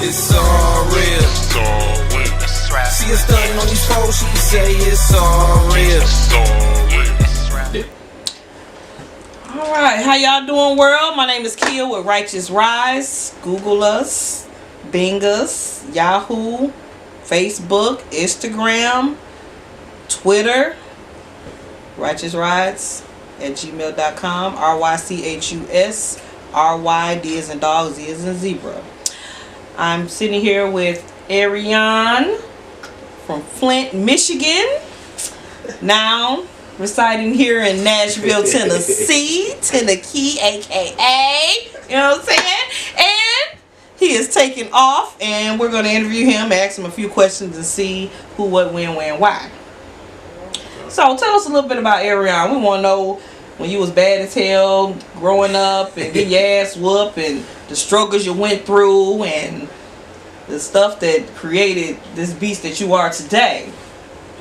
It's all real. See us stunting on these folks, she say it's all real. Alright, how y'all doing, world? My name is Kia with Rychus Rydz. Google us, Bing us, Yahoo, Facebook, Instagram, Twitter, Rychus Rydz at gmail.com. RYCHUS RYD as in dog, Z as in zebra. I'm sitting here with Areon from Flint, Michigan. Now residing here in Nashville, Tennessee, Tennessee, aka, you know what I'm saying? And he is taking off, and we're going to interview him, ask him a few questions, and see who, what, when, why. So tell us a little bit about Areon. We want to know when you was bad as hell growing up and getting your ass whooped, and the struggles you went through, and the stuff that created this beast that you are today.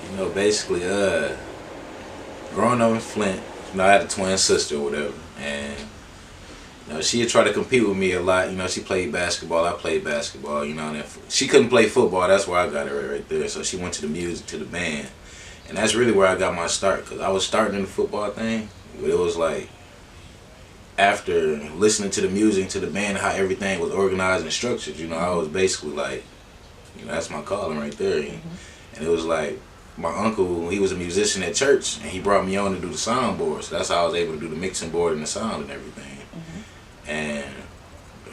You know, basically, growing up in Flint, you know, I had a twin sister or whatever, and you know, she would try to compete with me a lot. You know, she played basketball, I played basketball, you know, and she couldn't play football. That's where I got her right there. So she went to the music, to the band, and that's really where I got my start, because I was starting in the football thing, but it was like after listening to the music, to the band, how everything was organized and structured, you know, I was basically like, you know, that's my calling right there. And it was like, my uncle, he was a musician at church, and he brought me on to do the soundboard. So that's how I was able to do the mixing board and the sound and everything. And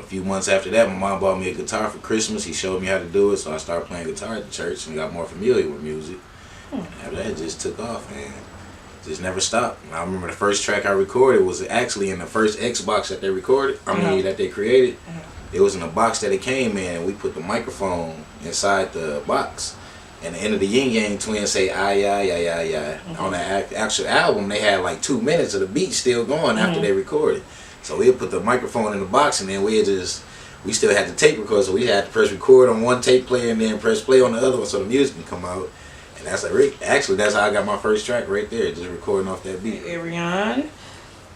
a few months after that, my mom bought me a guitar for Christmas. He showed me how to do it, so I started playing guitar at the church and got more familiar with music. And after that, it just took off, man. Just never stopped. And I remember the first track I recorded was actually in the first Xbox that they recorded, that they created. It was in a box that it came in, and we put the microphone inside the box. And the end of the Yin Yang Twins say, ah, yeah, yeah, yeah, yeah. On the actual album, they had like 2 minutes of the beat still going after they recorded. So we'd put the microphone in the box, and then we still had the tape record, so we had to press record on one tape player and then press play on the other one so the music can come out. And that's like, actually, that's how I got my first track right there, just recording off that beat. Areon,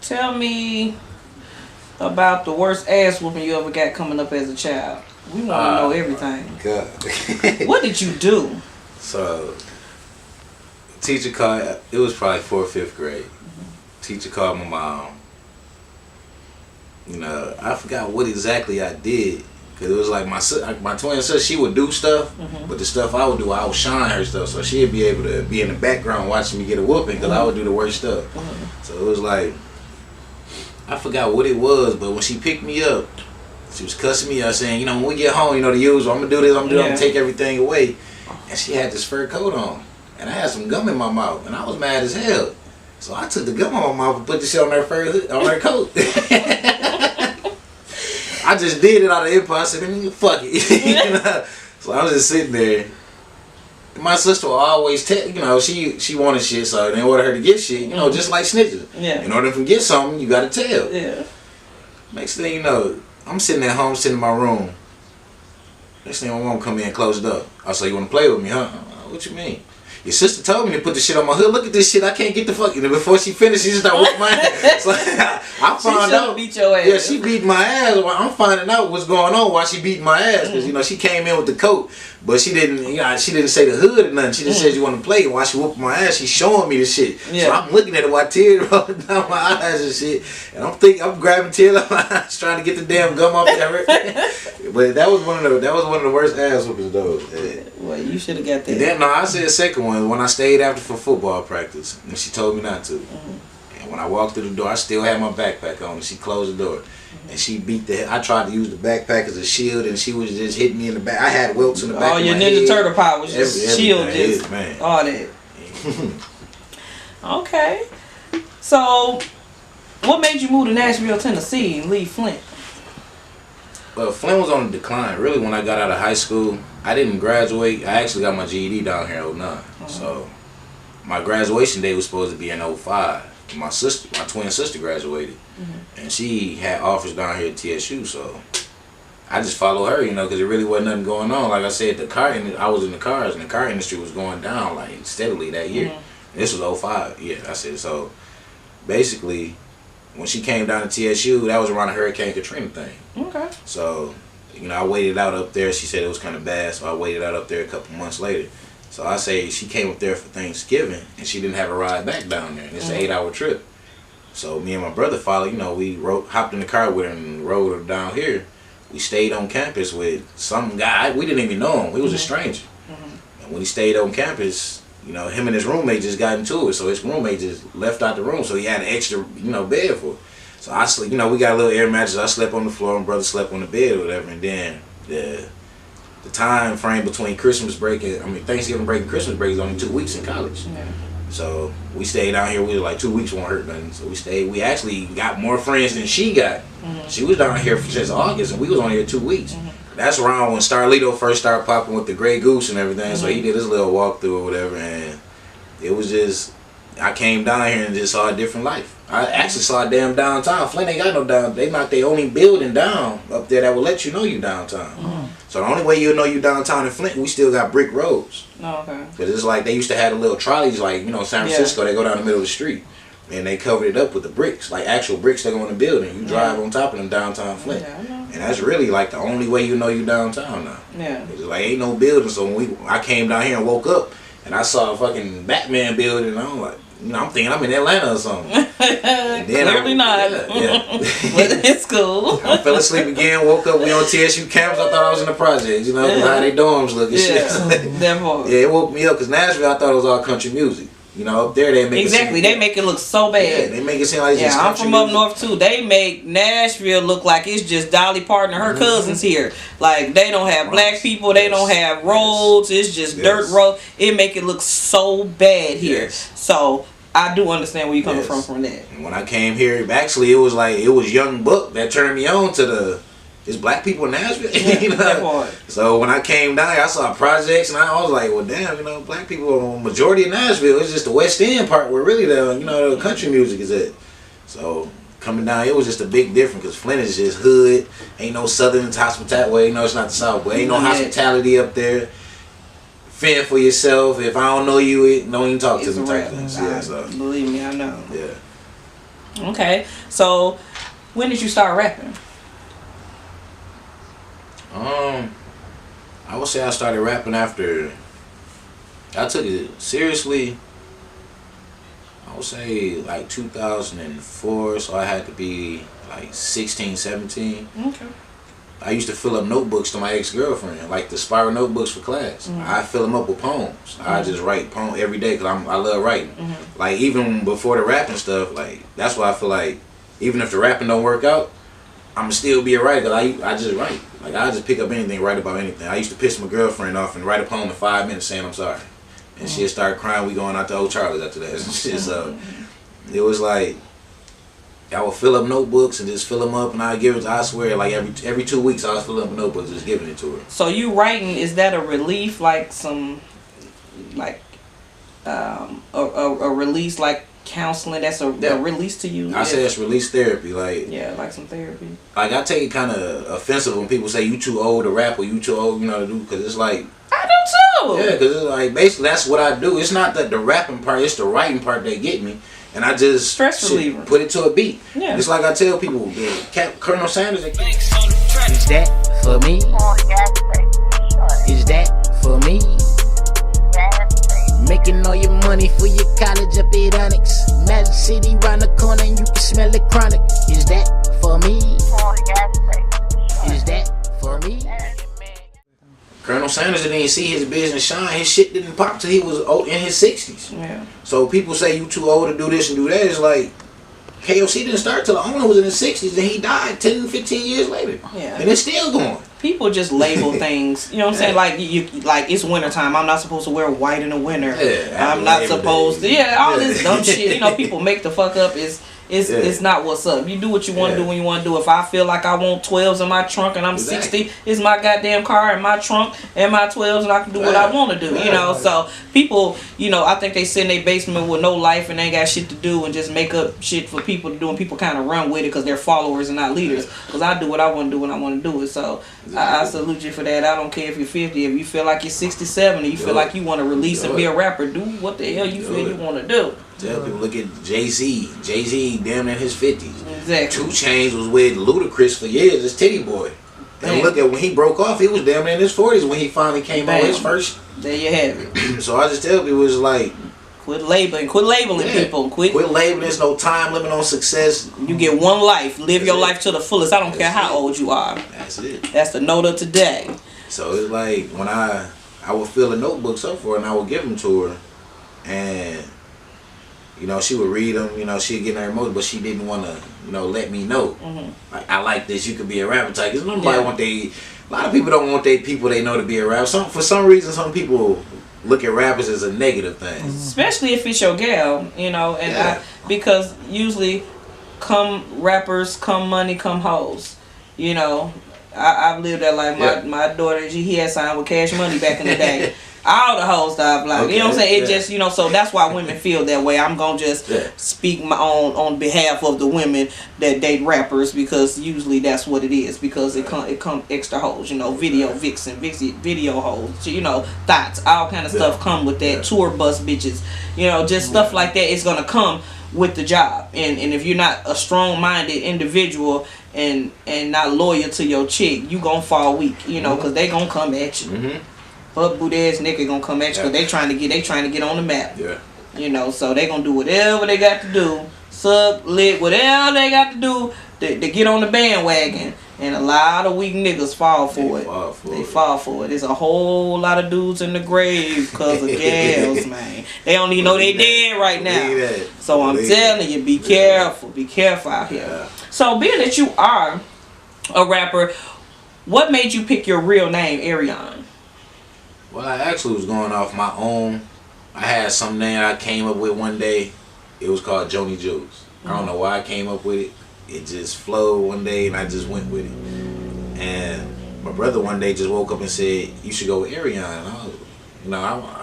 tell me about the worst ass whooping you ever got coming up as a child. We want to know everything. God. What did you do? So, teacher called, it was probably 4th or 5th grade. Teacher called my mom. You know, I forgot what exactly I did. Because it was like my twin sister, she would do stuff, but the stuff I would do, I would shine her stuff. So she'd be able to be in the background watching me get a whooping, because I would do the worst stuff. So it was like, I forgot what it was, but when she picked me up, she was cussing me out, saying, you know, when we get home, you know, the usual, I'm going to do this, I'm going to take everything away. And she had this fur coat on, and I had some gum in my mouth, and I was mad as hell. So I took the gum out of my mouth and put the shit on her coat. I just did it out of impulse. I said, fuck it. You know? So I was just sitting there. My sister will always tell, you know, she wanted shit, so in order her to get shit, you know, just like snitches. In order to get something, you got to tell. Next thing you know, I'm sitting at home, sitting in my room. Next thing my mom come in and close the door. I said, you want to play with me, huh? What you mean? Your sister told me to put the shit on my hood. Look at this shit. I can't get the fuck. And before she finished, she just started whooping my ass. So I found out. She beat your ass. Yeah, she beat my ass. I'm finding out what's going on while she beat my ass. Because, you know, she came in with the coat, but she didn't, you know, she didn't say the hood or nothing. She just said you want to play. And while she whooping my ass, she's showing me the shit. So I'm looking at it while tears rolling down my eyes and shit. And I'm grabbing tears out my eyes, trying to get the damn gum off there. But that was one of the worst ass whoopings though. Well, you should have got that. And then, no, I said the second one when I stayed after for football practice, and she told me not to. And when I walked through the door, I still had my backpack on, and she closed the door. And she beat I tried to use the backpack as a shield, and she was just hitting me in the back. I had welts in the back. Oh, your Ninja Turtle power was just shield, just man. All that. Okay. So, what made you move to Nashville, Tennessee, and leave Flint? Well, Flint was on the decline. Really, when I got out of high school, I didn't graduate. I actually got my GED down here in 09. So, my graduation day was supposed to be in 05. My twin sister graduated, and she had offers down here at TSU. So, I just followed her, you know, because there really wasn't nothing going on. Like I said, I was in the cars, and the car industry was going down like steadily that year. This was 05. Yeah, I said so. Basically, when she came down to TSU, that was around the Hurricane Katrina thing. Okay. So you know, I waited out up there. She said it was kind of bad, so I waited out up there a couple months later. So I say she came up there for Thanksgiving, and she didn't have a ride back down there. And it's an 8-hour trip. So me and my brother followed. You know, we hopped in the car with her and rode her down here. We stayed on campus with some guy. We didn't even know him. We was a stranger. And when he stayed on campus, you know, him and his roommate just got into it. So his roommate just left out the room. So he had an extra, you know, bed for her. So I sleep. You know, we got a little air mattress. I slept on the floor, and brother slept on the bed or whatever. And then the time frame between Christmas break and Thanksgiving break and Christmas break is only 2 weeks in college. Yeah. So we stayed down here. We were like 2 weeks won't hurt nothing. So we stayed. We actually got more friends than she got. She was down here since August, and we was only here 2 weeks. That's around when Starlito first started popping with the Grey Goose and everything. So he did his little walkthrough or whatever, and it was just, I came down here and just saw a different life. I actually saw a damn downtown. Flint ain't got no downtown. They knocked their only building down up there that will let you know you downtown. So the only way you'll know you downtown in Flint, we still got brick roads. Oh, okay. Because it's like they used to have the little trolleys, like, you know, San Francisco, they go down the middle of the street. And they covered it up with the bricks, like actual bricks that go in the building. You drive on top of them downtown Flint. And that's really like the only way you know you downtown now. Yeah. It's like ain't no building. So when I came down here and woke up and I saw a fucking Batman building, and I'm like, you know, I'm thinking I'm in Atlanta or something. Clearly not. Yeah. But it's cool. I fell asleep again, woke up, we on TSU campus, I thought I was in the projects, you know, how they dorms look and shit. Yeah, it woke me up, because Nashville, I thought it was all country music. You know, up there they make they make it look so bad. Yeah, they make it seem like it's just I'm from up north too. They make Nashville look like it's just Dolly Parton and her cousins here. Like they don't have black people, they don't have roads. It's just dirt road. It make it look so bad here. So I do understand where you're coming from that. And when I came here, actually it was Young Buck that turned me on to it's black people in Nashville. You know? So when I came down here, I saw projects and I was like, well, damn, you know, black people are the majority of Nashville. It's just the West End part where really the country music is at. So coming down, it was just a big difference because Flint is just hood. Ain't no Southern hospitality. Well, you know, it's not the South, but ain't no hospitality up there. Fend for yourself. If I don't know you, don't even talk to me type things. Yeah, so. Believe me, I know. Yeah. Okay, so when did you start rapping? I would say I started rapping after I took it seriously. I would say like 2004, so I had to be like 16, 17. Okay. I used to fill up notebooks to my ex-girlfriend, like the spiral notebooks for class. I fill them up with poems. I just write poems every day because I love writing. Like even before the rapping stuff, like that's why I feel like even if the rapping don't work out, I'ma still be a writer because I just write. Like I just pick up anything, write about anything. I used to piss my girlfriend off and write a poem in 5 minutes saying I'm sorry, and she'd start crying. We going out to Old Charlie's after that. So it was like I would fill up notebooks and just fill them up, and I give it. I swear, like every 2 weeks, I was filling up notebooks, just giving it to her. So you writing, is that a relief, like some, like a release, like counseling? That's a release to you. I say it's release therapy, like like some therapy. Like I take it kind of offensive when people say you too old to rap or you too old, you know, to do, because it's like I do too. Yeah, because it's like basically that's what I do. It's not the rapping part; it's the writing part that get me. And I just stress reliever. Put it to a beat. Yeah. It's like I tell people, Colonel Sanders. Is that for me? Is that for me? Making all your money for your college up at Onyx. Magic City round the corner and you can smell the chronic. Is that for me? Is that for me? Colonel Sanders didn't see his business shine. His shit didn't pop till he was in his 60s. Yeah. So people say you too old to do this and do that. It's like KOC didn't start till the owner was in his 60s and he died 10, 15 years later. Yeah. And it's still going. People just label things. You know what I'm saying? Like like it's wintertime. I'm not supposed to wear white in the winter. Yeah, I'm not supposed to. All this dumb shit. You know, people make the fuck up. It's not what's up. You do what you want to do when you want to do. If I feel like I want 12s in my trunk and I'm 60, it's my goddamn car in my trunk and my 12s and I can do what I want to do. You know, so people, you know, I think they sit in their basement with no life and ain't got shit to do and just make up shit for people to do, and people kind of run with it because they're followers and not leaders. Because I do what I want to do when I want to do it. So I salute you for that. I don't care if you're 50. If you feel like you're 60, 70, you feel like you want to release and be a rapper, do what the hell you feel you want to do. Tell people, look at Jay-Z. Jay-Z damn in his 50s. Exactly. 2 Chainz was with Ludacris for years as Titty Boy. And look at when he broke off, he was damn near in his 40s when he finally came out his first. There you have it. So I just tell people, it's like, quit labeling people. Quit labeling. There's no time limit on success. You get one life. Live your life to the fullest. I don't care how old you are. That's it. That's the note of today. So it's like when I would fill the notebooks up for her and I would give them to her, and you know, she would read them. You know, she'd get in her emotion, but she didn't want to, you know, let me know. Like, I like this. You could be a rapper type. Cause nobody want a lot of people don't want their people they know to be a rapper. For some reason, some people look at rappers as a negative thing. Especially if it's your gal, you know, and because usually come rappers, come money, come hoes. You know, I've lived that life. My daughter, he had signed with Cash Money back in the day. All the hoes that I've liked. You know what I'm saying? It just, you know, so that's why women feel that way. I'm going to just speak on behalf of the women that date rappers, because usually that's what it is, because it come extra hoes, you know, video vixen, video hoes, you know, thoughts, all kind of stuff come with that, tour bus bitches, you know, just stuff like that. It's going to come with the job. And if you're not a strong-minded individual and not loyal to your chick, you going to fall weak, you know, because they going to come at you. But boot ass nigga gonna come at you because they trying to get on the map. You know, so they gonna do whatever they got to do, suck, lick, whatever they got to do to get on the bandwagon. And a lot of weak niggas fall for it. They fall for it. There's a whole lot of dudes in the grave because of gals, man. They don't even know they dead right now. So I'm telling you, be careful. Be careful out here. So being that you are a rapper, what made you pick your real name, Areon? Well, I actually was going off my own. I had some name I came up with one day. It was called Joni Juice. I don't know why I came up with it. It just flowed one day and I just went with it. And my brother one day just woke up and said, you should go with Areon.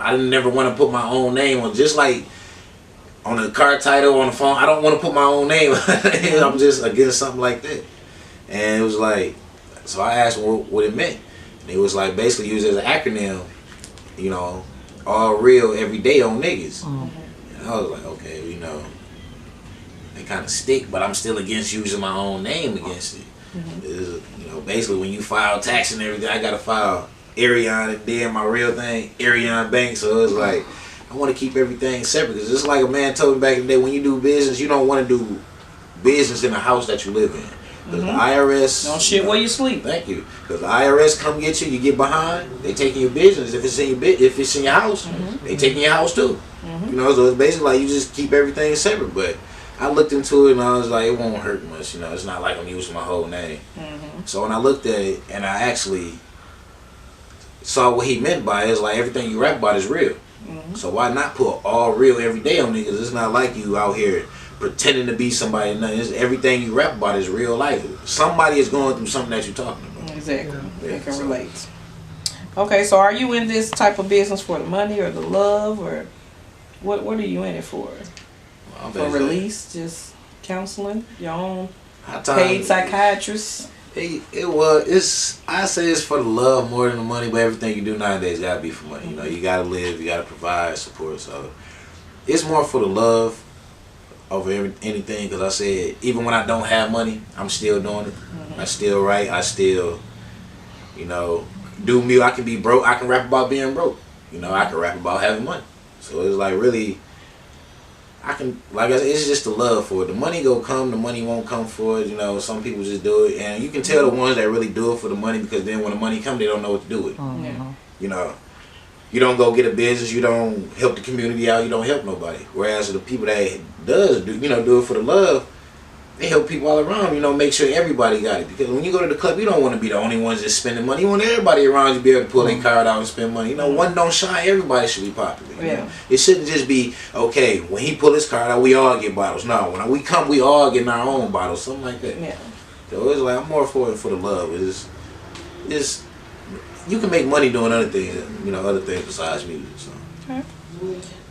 I never want to put my own name on, just like on the car title, on the phone. I don't want to put my own name. I'm just against something like that. And it was like, so I asked what it meant. And it was like basically used as an acronym. You know, all real every day on niggas. And I was like, okay, you know, they kind of stick, but I'm still against using my own name against it. You know, basically when you file tax and everything, I gotta file Areon and then my real thing, Areon Bank. So it's like, I want to keep everything separate, because it's like a man told me back in the day, when you do business, you don't want to do business in the house that you live in. Because the IRS... Don't shit where you sleep. Thank you. Because the IRS come get you, you get behind, they taking your business. If it's in your house, they taking your house too. You know, so it's basically like you just keep everything separate. But I looked into it and I was like, it won't hurt much. You know, it's not like I'm using my whole name. So when I looked at it and I actually saw what he meant by it, it's like everything you rap about is real. So why not put all real every day on niggas? It's not like you out here pretending to be somebody. Everything you rap about is real life. Somebody is going through something that you're talking about. Exactly. They can relate. Okay, so are you in this type of business for the money or the love, or what are you in it for? Well, for release, just counseling, your own paid psychiatrist? I say it's for the love more than the money, but everything you do nowadays gotta be for money. You know, you gotta live, you gotta provide support. So it's more for the love over anything, because I said even when I don't have money, I'm still doing it. I still write. I still, you know, do music. I can be broke. I can rap about being broke. You know, I can rap about having money. So it's like really, I can, like I said, it's just the love for it. The money go come, the money won't come for it. You know, some people just do it, and you can tell the ones that really do it for the money, because then when the money come, they don't know what to do with it. You know. You don't go get a business, you don't help the community out, you don't help nobody. Whereas the people that do it for the love, they help people all around, you know, make sure everybody got it. Because when you go to the club, you don't want to be the only ones just spending money. You want everybody around you to be able to pull their card out and spend money. You know, one don't shine, everybody should be popular. You know? It shouldn't just be, okay, when he pull his card out, we all get bottles. No, when we come, we all get our own bottles, something like that. So it's like, I'm more for it for the love. It's you can make money doing other things, you know, other things besides music. So.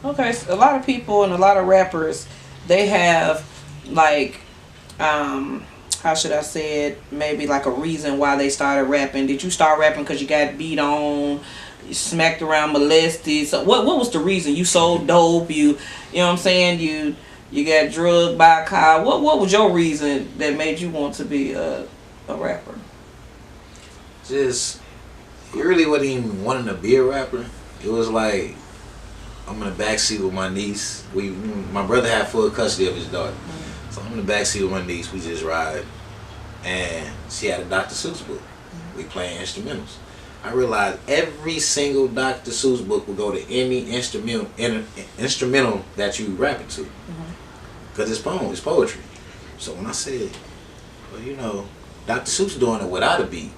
Okay, so a lot of people and a lot of rappers, they have like, how should I say it? Maybe like a reason why they started rapping. Did you start rapping because you got beat on, you smacked around, molested? So what was the reason? You sold dope. You know what I'm saying? You got drugged by a car. What was your reason that made you want to be a rapper? just, he really wasn't even wanting to be a rapper. It was like, I'm in the backseat with my niece. My brother had full custody of his daughter. So I'm in the backseat with my niece. We just ride. And she had a Dr. Seuss book. We playing instrumentals. I realized every single Dr. Seuss book would go to any instrumental that you rapping to. Because it's poem, it's poetry. So when I said, well, you know, Dr. Seuss doing it without a beat.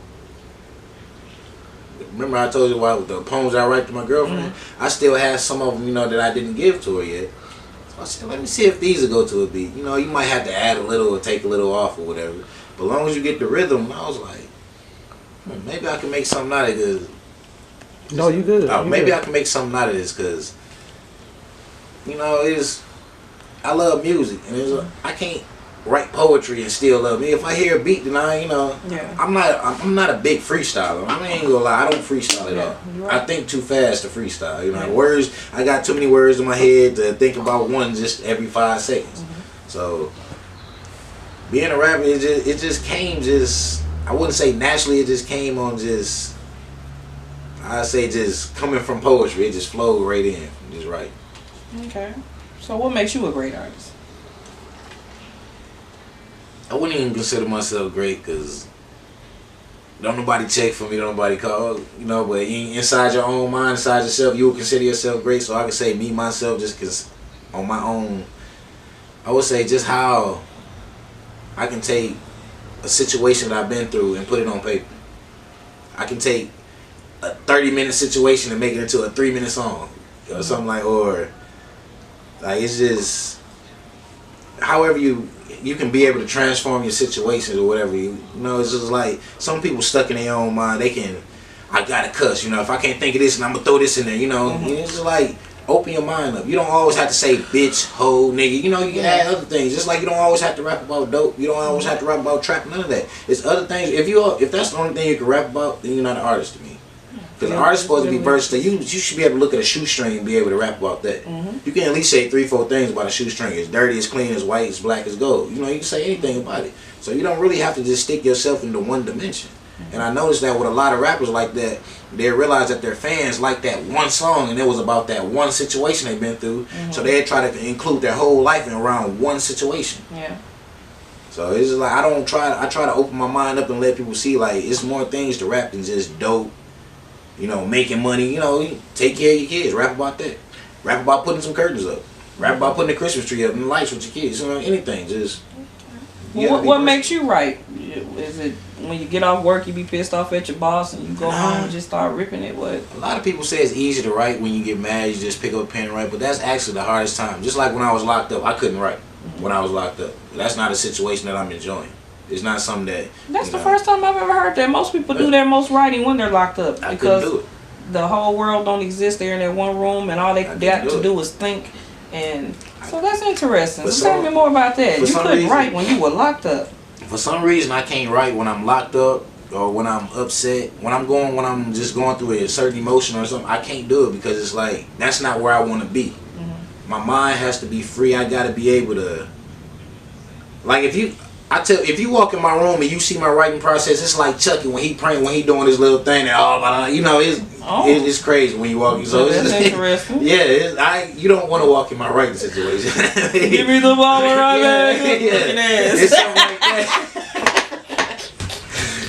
Remember I told you about the poems I write to my girlfriend? I still have some of them, you know, that I didn't give to her yet. So I said, let me see if these will go to a beat. You know, you might have to add a little or take a little off or whatever. But as long as you get the rhythm, I was like, maybe I can make something out of this. No, you good. Maybe I can make something out of this because, you know, I love music. And I can't write poetry and still love me. If I hear a beat, then I'm not a big freestyler. I ain't gonna lie, I don't freestyle at all. Right. I think too fast to freestyle. You know, words. I got too many words in my head to think about one just every 5 seconds. So being a rapper, it just came I wouldn't say naturally. It just came on I say just coming from poetry. It just flowed right in, just right. Okay. So what makes you a great artist? I wouldn't even consider myself great because don't nobody check for me, don't nobody call, you know, but inside your own mind, inside yourself, you would consider yourself great. So I can say me, myself, just because on my own, I would say just how I can take a situation that I've been through and put it on paper. I can take a 30-minute situation and make it into a 3-minute song or something or it's just, however you can be able to transform your situations or whatever. You know, it's just like some people stuck in their own mind. I gotta cuss. You know, if I can't think of this and I'm gonna throw this in there. You know, it's just like open your mind up. You don't always have to say bitch, hoe, nigga. You know, you can add other things. Just like you don't always have to rap about dope. You don't always have to rap about trap. None of that. It's other things. If that's the only thing you can rap about, then you're not an artist to me. Because an artist is supposed to be versatile. You should be able to look at a shoestring and be able to rap about that. You can at least say 3-4 things about a shoestring. It's dirty, it's clean, it's white, it's black, it's gold. You know, you can say anything about it. So you don't really have to just stick yourself into one dimension. And I noticed that with a lot of rappers like that, they realize that their fans like that one song and it was about that one situation they've been through. So they try to include their whole life in around one situation. Yeah. So it's just like I try to open my mind up and let people see like it's more things to rap than just dope. You know, making money, you know, take care of your kids, rap about that. Rap about putting some curtains up. Rap about putting the Christmas tree up and the lights with your kids. You know, anything, just... What makes you right? Is it when you get off work, you be pissed off at your boss and you go home and just start ripping it? What? A lot of people say it's easy to write when you get mad, you just pick up a pen and write, but that's actually the hardest time. Just like when I was locked up, I couldn't write when I was locked up. That's not a situation that I'm enjoying. It's not something that... That's the first time I've ever heard that. Most people do their most writing when they're locked up. I couldn't do it. The whole world don't exist there in that one room and all they got to do is think. And so that's interesting. So tell me more about that. You couldn't write when you were locked up. For some reason, I can't write when I'm locked up or when I'm upset. When I'm just going through a certain emotion or something, I can't do it because it's like, that's not where I want to be. My mind has to be free. I got to be able to... Like if you walk in my room and you see my writing process, it's like Chucky when he doing this little thing and you know it's crazy when you walk in. So that's interesting. Yeah, you don't want to walk in my writing situation. Give me the ball right back. It's something like that.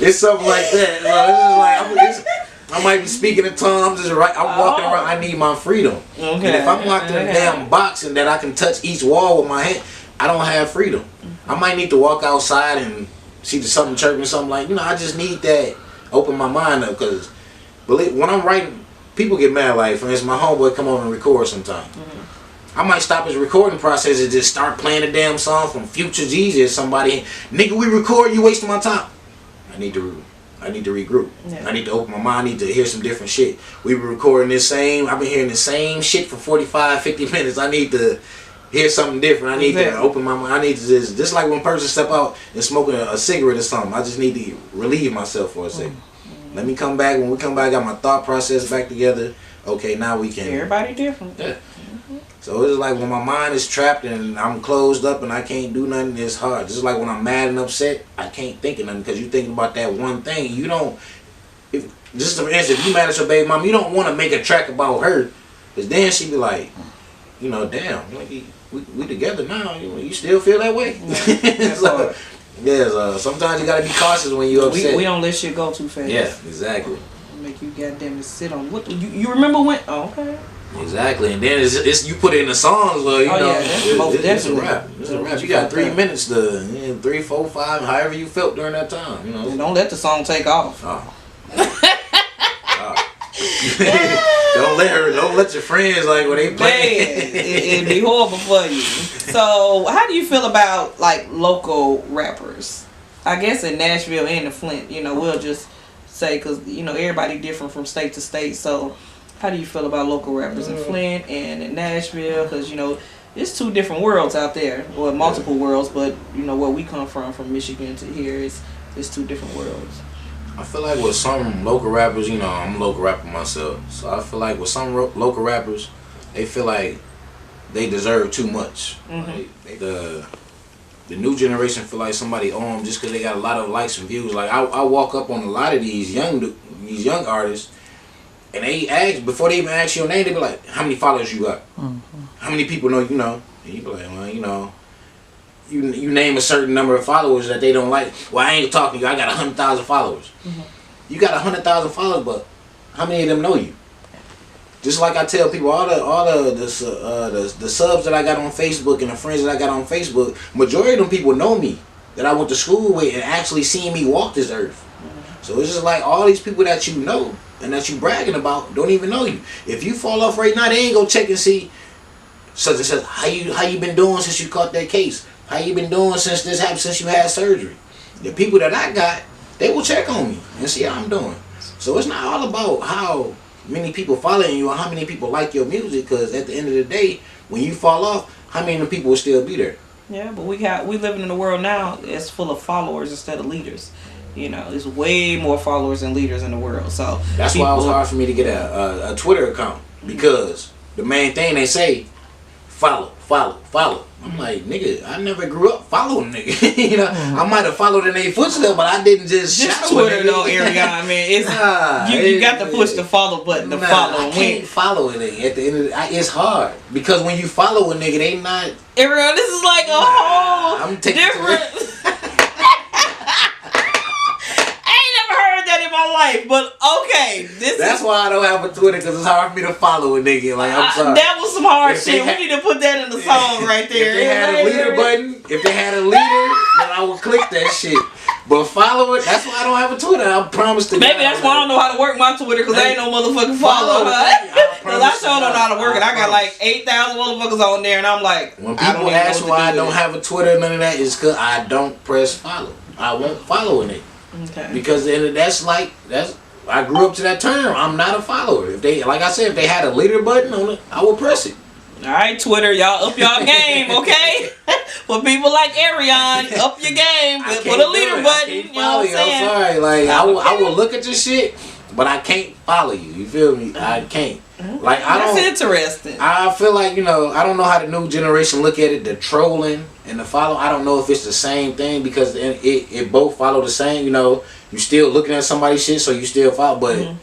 It's something like that. It's like I might be speaking in tongues. I'm walking around. I need my freedom. Okay. And if I'm locked in a damn box and that I can touch each wall with my hand, I don't have freedom. I might need to walk outside and see something chirping, something like, you know, I just need that, open my mind up, because when I'm writing, people get mad. Like, for instance, my homeboy come over and record sometime. I might stop his recording process and just start playing a damn song from Future Jeezy or somebody. Nigga, we record, you wasting my time. I need to regroup. Yeah. I need to open my mind. I need to hear some different shit. We were recording I've been hearing the same shit for 45, 50 minutes. I need to hear something different. I need to open my mind. I need to just like when a person step out and smoking a cigarette or something, I just need to relieve myself for a second. Let me come back. When we come back, I got my thought process back together. Okay, now we can... Everybody different. Yeah. So it's like when my mind is trapped and I'm closed up and I can't do nothing, it's hard. Just like when I'm mad and upset, I can't think of nothing because you're thinking about that one thing. if just for instance, if you mad at your baby mom, you don't want to make a track about her, cause then she be like, you know, damn, like we together now. You still feel that way? So, yeah, sometimes you gotta be cautious when you upset. We don't let shit go too fast. Yeah, exactly. Make you goddamn to sit on what you remember when? Oh, okay. Exactly, and then it's you put it in the songs, well, you know, yeah, it's a rap. It's a rap. You got 3 minutes to 3, 4, 5, however you felt during that time, you know. And don't let the song take off. Oh. Don't let your friends like when they play. It'd be horrible for you. So, how do you feel about like local rappers? I guess in Nashville and in Flint, you know, we'll just say because you know everybody different from state to state. So, how do you feel about local rappers in Flint and in Nashville? Because you know it's two different worlds out there, or multiple worlds. But you know where we come from Michigan to here is two different worlds. I feel like with some local rappers, you know, I'm a local rapper myself, so I feel like with some local rappers, they feel like they deserve too much. Like, the new generation feel like somebody own them just because they got a lot of likes and views. Like I walk up on a lot of these young artists, and they ask before they even ask your name, they be like, "How many followers you got? How many people know you know?" And you be like, "Well, you know." You name a certain number of followers that they don't like. Well, I ain't talking to you. I got 100,000 followers. You got 100,000 followers, but how many of them know you? Just like I tell people, all the subs that I got on Facebook and the friends that I got on Facebook, majority of them people know me, that I went to school with and actually seen me walk this earth. So it's just like all these people that you know and that you bragging about don't even know you. If you fall off right now, they ain't gonna check and see such and such. How you been doing since you caught that case? How you been doing since this happened, since you had surgery? The people that I got, they will check on me and see how I'm doing. So it's not all about how many people following you or how many people like your music, because at the end of the day, when you fall off, how many of the people will still be there? Yeah, but we living in a world now that's full of followers instead of leaders. You know, there's way more followers than leaders in the world. So that's why it was hard for me to get a Twitter account, because the main thing they say, follow. I'm like, nigga, I never grew up following nigga. You know, I might have followed in their footsteps, but I didn't just shout Twitter though, Areon. Man, it's you got to push the follow button to follow. I can't follow a nigga. At the end of it's hard because when you follow a nigga, they not. Areon, this is like a whole different. In my life, but okay, that's why I don't have a Twitter, because it's hard for me to follow a nigga. Like, I'm sorry. That was some hard shit. We need to put that in the song right there. If they had a leader button, then I would click that shit. But follow it. That's why I don't have a Twitter. I promise to. Maybe that's why I don't know how to work my Twitter, because I ain't no motherfucking follow. Because I sure don't know how to work it. I got like 8,000 motherfuckers on there, and I'm like, when people ask why I don't have a Twitter, none of that is because I don't press follow. I won't follow a nigga. Okay. Because that's I grew up to that term. I'm not a follower. If they, like I said, if they had a leader button on it, I would press it. All right, Twitter, y'all up y'all game, okay? For people like Areon, up your game. Put a leader button. You know what I'm saying? I'm sorry. Like I will look at your shit, but I can't follow you. You feel me? I can't. Like That's interesting. I feel like, you know, I don't know how the new generation look at it. The trolling and the follow. I don't know if it's the same thing, because it both follow the same. You know, you still looking at somebody's shit, so you still follow. But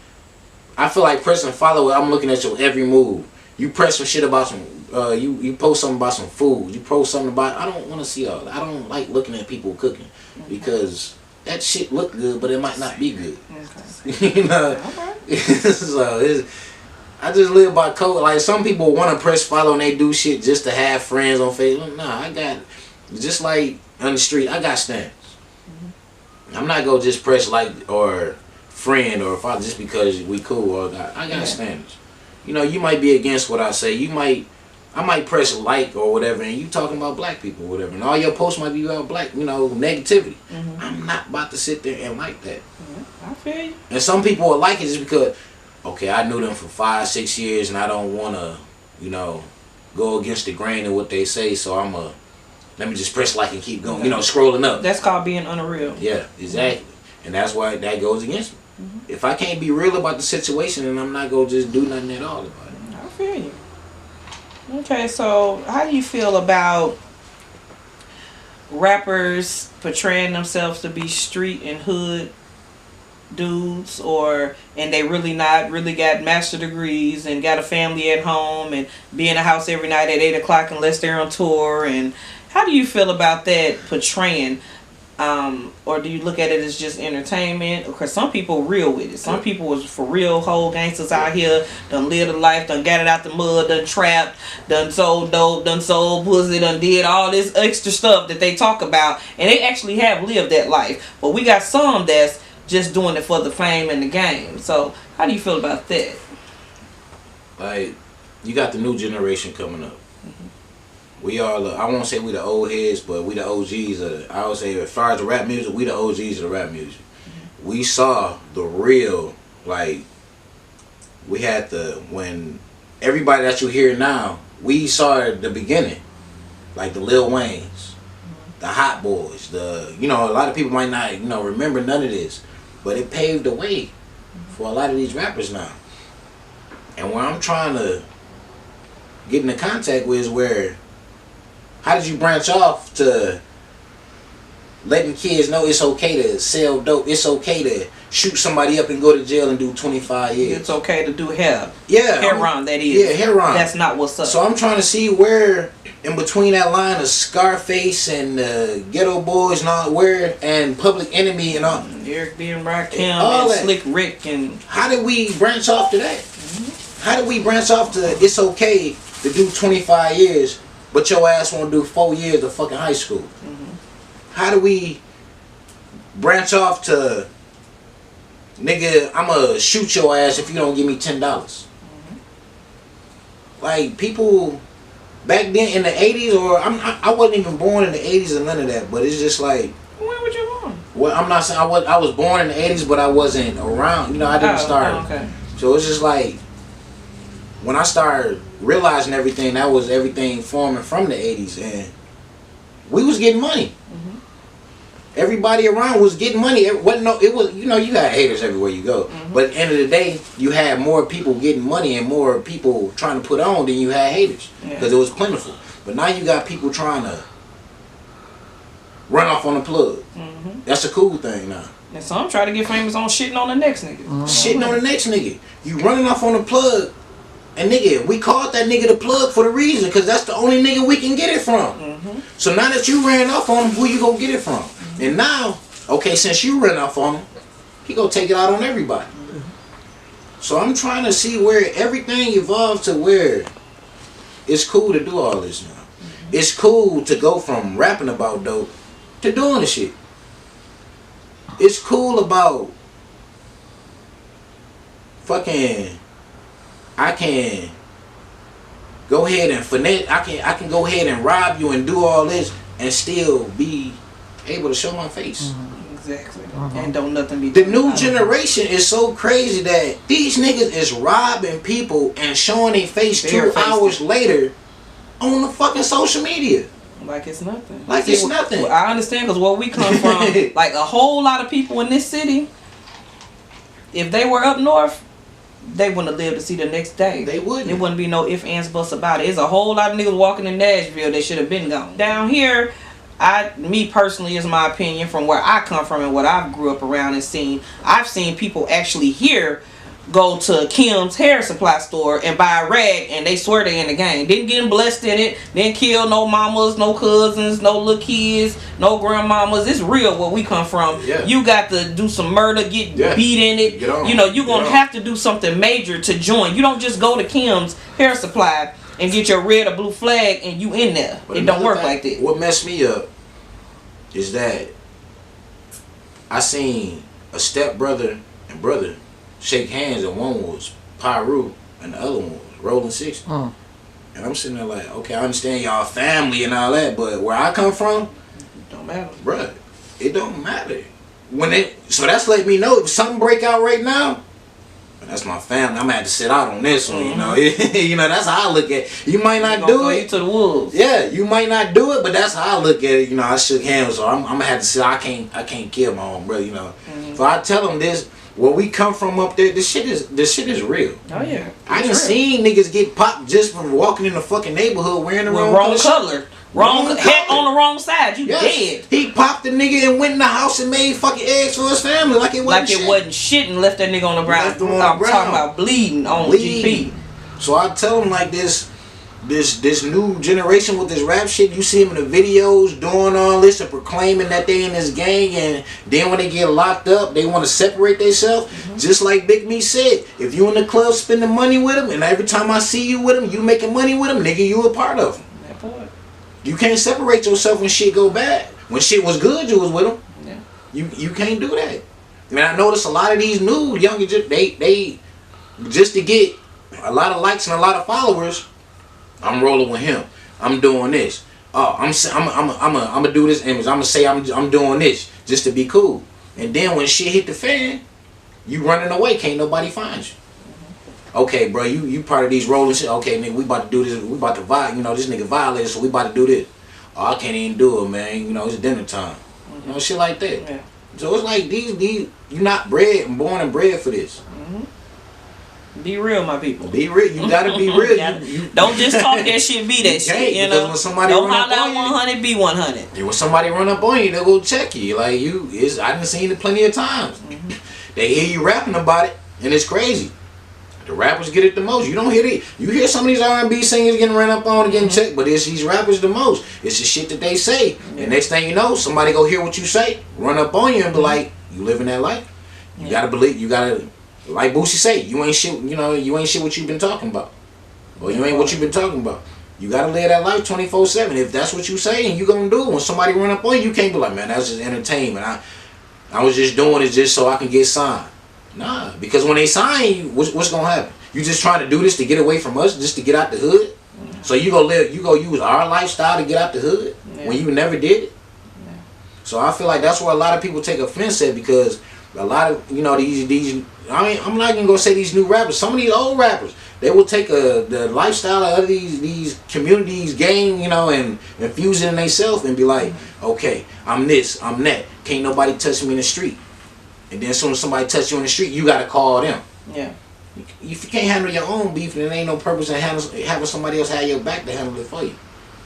I feel like pressing follow. I'm looking at your every move. You press some shit about some. You post something about some food. You post something about. I don't want to see all that. I don't like looking at people cooking, because that shit look good, but it might not be good. Okay. You know. So I just live by code. Like, some people want to press follow and they do shit just to have friends on Facebook. Nah, I got, just like on the street, I got standards. I'm not gonna just press like or friend or follow just because we cool. Or I got standards. You know, you might be against what I say. I might press like or whatever, and you talking about black people or whatever, and all your posts might be about black, you know, negativity. I'm not about to sit there and like that. I feel you. And some people will like it just because, okay, I knew them for 5-6 years, and I don't want to, you know, go against the grain of what they say, so let me just press like and keep going, you know, scrolling up. That's called being unreal. Yeah, exactly. And that's why that goes against me. If I can't be real about the situation, then I'm not going to just do nothing at all about it. I feel you. Okay, so how do you feel about rappers portraying themselves to be street and hood dudes, and they really got master degrees and got a family at home and be in the house every night at 8 o'clock unless they're on tour. And how do you feel about that portraying? Or do you look at it as just entertainment? Because some people real with it. Some people was for real whole gangsters out here, done lived a life, done got it out the mud, done trapped, done sold dope, done sold pussy, done did all this extra stuff that they talk about, and they actually have lived that life. But we got some that's just doing it for the fame and the game. So how do you feel about that? Like, you got the new generation coming up. We are, I won't say we the old heads, but we the OGs. I would say as far as the rap music, we the OGs of the rap music. We saw the real, like, we had when everybody that you hear now, we saw it at the beginning. Like the Lil Waynes, the Hot Boys, a lot of people might not, remember none of this. But it paved the way for a lot of these rappers now. And where I'm trying to get into contact with is where, how did you branch off to letting kids know it's okay to sell dope, it's okay to shoot somebody up and go to jail and do 25 years. It's okay to do hair. Yeah. Heron, that is. Yeah, Heron. That's not what's up. So I'm trying to see where, in between that line of Scarface and Ghetto Boys and all, and Public Enemy and all. Eric B. and Rakim and Slick Rick and... How did we branch off to that? How did we branch off to it's okay to do 25 years, but your ass won't do 4 years of fucking high school? How do we branch off to, nigga, I'ma shoot your ass if you don't give me $10? Like, people back then in the 80s, or I wasn't even born in the 80s or none of that, but it's just like... When were you born? Well, I'm not saying I was born in the 80s, but I wasn't around. I didn't start. Oh, okay. So it's just like, when I started realizing everything, that was everything forming from the 80s, and we was getting money. Everybody around was getting money. It was, you got haters everywhere you go. But at the end of the day, you had more people getting money and more people trying to put on than you had haters, because it was plentiful. But now you got people trying to run off on the plug. That's a cool thing now. And some try to get famous on shitting on the next nigga. Shitting on the next nigga. You running off on the plug. And nigga, we called that nigga the plug for the reason, because that's the only nigga we can get it from. So now that you ran off on him, who you gonna get it from? And now, okay, since you ran off on him, he gonna take it out on everybody. So I'm trying to see where everything evolves to where it's cool to do all this now. It's cool to go from rapping about dope to doing the shit. It's cool about fucking, I can go ahead and finesse, I can go ahead and rob you and do all this and still be able to show my face. Exactly. And don't nothing be the new generation is so crazy that these niggas is robbing people and showing their face 2 hours later on the fucking social media. Like it's nothing. Like it's nothing. I understand, because where we come from, like a whole lot of people in this city, if they were up north, they wouldn't have lived to see the next day. They wouldn't. There wouldn't be no ifs, ands, buts about it. There's a whole lot of niggas walking in Nashville that should have been gone. Down here, me personally, is my opinion, from where I come from and what I grew up around and seen, I've seen people actually here go to Kim's hair supply store and buy a rag, and they swear they in the game. Didn't get blessed in it. Didn't kill no mamas, no cousins, no little kids, no grandmamas. It's real where we come from. Yeah. You got to do some murder, get beat in it. You're going to have to do something major to join. You don't just go to Kim's hair supply and get your red or blue flag and you in there. But it don't work like that. What messed me up is that I seen a stepbrother and brother shake hands, and one was Pyru and the other one was Rolling 60. And I'm sitting there like, okay, I understand y'all family and all that, but where I come from, it don't matter. Bruh, it don't matter. So that's letting me know if something break out right now, that's my family. I'm gonna have to sit out on this one, that's how I look at it. You might not do it. To the wolves. Yeah, you might not do it, but that's how I look at it. I shook hands, so I'm gonna have to sit. I can't kill my own brother, So I tell them this. Where we come from up there, this shit is real. Oh yeah. I done seen niggas get popped just from walking in the fucking neighborhood wearing the wrong color. Head on the wrong side. You dead. He popped the nigga and went in the house and made fucking eggs for his family like it wasn't shit And left that nigga on the ground. I'm talking about bleeding on GP. So I tell him like this new generation with this rap shit, you see them in the videos doing all this and proclaiming that they in this gang, and then when they get locked up, they want to separate themselves. Just like Big Me said, if you in the club spending money with them, and every time I see you with them, you making money with them, nigga, you a part of them. That part. You can't separate yourself when shit go bad. When shit was good, you was with them. Yeah. You can't do that. I mean, I notice a lot of these new younger, they just to get a lot of likes and a lot of followers, I'm rolling with him. I'm doing this. Oh, I'm gonna do this image. I'm gonna say I'm doing this just to be cool. And then when shit hit the fan, you running away. Can't nobody find you. Okay, bro, you part of these rolling shit. Okay, nigga, we about to do this. We about to violate. You know, this nigga violated, so we about to do this. Oh, I can't even do it, man. You know, it's dinner time. You know, shit like that. Yeah. So it's like these. You're not born and bred for this. Be real, my people. Be real. You gotta be real. Don't just talk that shit. Be that shit. You know. When somebody don't holler out 100. Be 100. Yeah, when somebody run up on you, they go check you. Like I done seen it plenty of times. They hear you rapping about it, and it's crazy. The rappers get it the most. You don't hear it. You hear some of these R&B singers getting run up on and getting checked, but it's these rappers the most. It's the shit that they say. And next thing you know, somebody go hear what you say, run up on you, and be like, "You living that life? You gotta believe. You gotta." Like Boosie say, you ain't shit. You know, you ain't shit what you've been talking about, or you ain't what you've been talking about. You gotta live that life 24/7. If that's what you say and you gonna do it, when somebody run up on you, you can't be like, man, that's just entertainment. I was just doing it just so I can get signed. Nah, because when they sign you, what's gonna happen? You just trying to do this to get away from us, just to get out the hood. So you go use our lifestyle to get out the hood when you never did it. So I feel like that's where a lot of people take offense at, because a lot of these. I'm not even gonna say these new rappers. Some of these old rappers, they will take the lifestyle of these communities, gang, and infuse it in themselves and be like, okay, I'm this, I'm that. Can't nobody touch me in the street. And then as soon as somebody touch you in the street, you gotta call them. Yeah. If you can't handle your own beef, then there ain't no purpose in having somebody else have your back to handle it for you.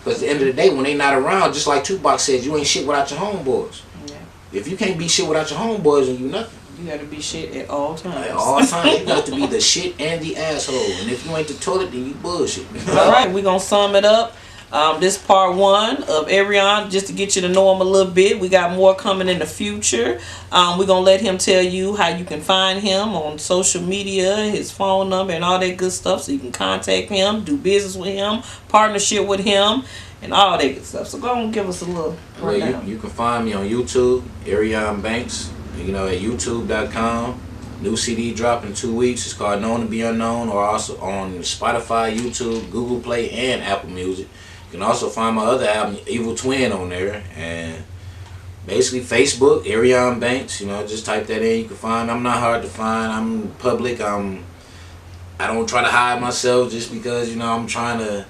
Because at the end of the day, when they not around, just like Tupac says, you ain't shit without your homeboys. Yeah. If you can't be shit without your homeboys, then you nothing. You gotta be shit at all times. At all times, you got to be the shit and the asshole. And if you ain't the toilet, then you bullshit. All right, we're gonna sum it up. This part 1 of Areon, just to get you to know him a little bit. We got more coming in the future. We're gonna let him tell you how you can find him on social media, his phone number, and all that good stuff, so you can contact him, do business with him, partnership with him, and all that good stuff. So go on and give us a little rundown. You can find me on YouTube, Areon Banks. At youtube.com. New CD drop in 2 weeks. It's called Known to Be Unknown, or also on Spotify, YouTube, Google Play, and Apple Music. You can also find my other album, Evil Twin, on there. And basically Facebook, Areon Banks. Just type that in. You can find me. I'm not hard to find. I'm public. I don't try to hide myself just because I'm trying to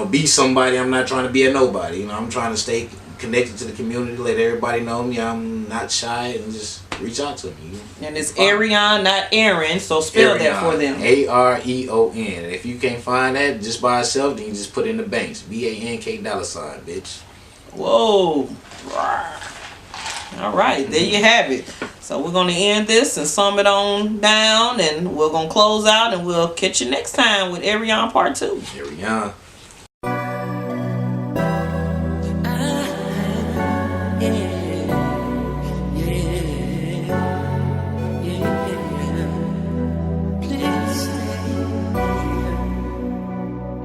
be somebody. I'm not trying to be a nobody. I'm trying to stay connected to the community, let everybody know me. I'm not shy, and just reach out to me. And it's Areon, not Aaron, so spell Areon, that for them. Areon. If you can't find that just by itself, then you just put in the banks. BANK $, bitch. Whoa. All right, there you have it. So we're going to end this and sum it on down, and we're going to close out, and we'll catch you next time with Areon Part 2. Areon.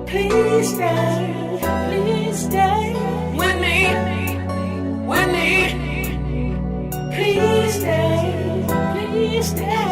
Please stay with me. Please stay.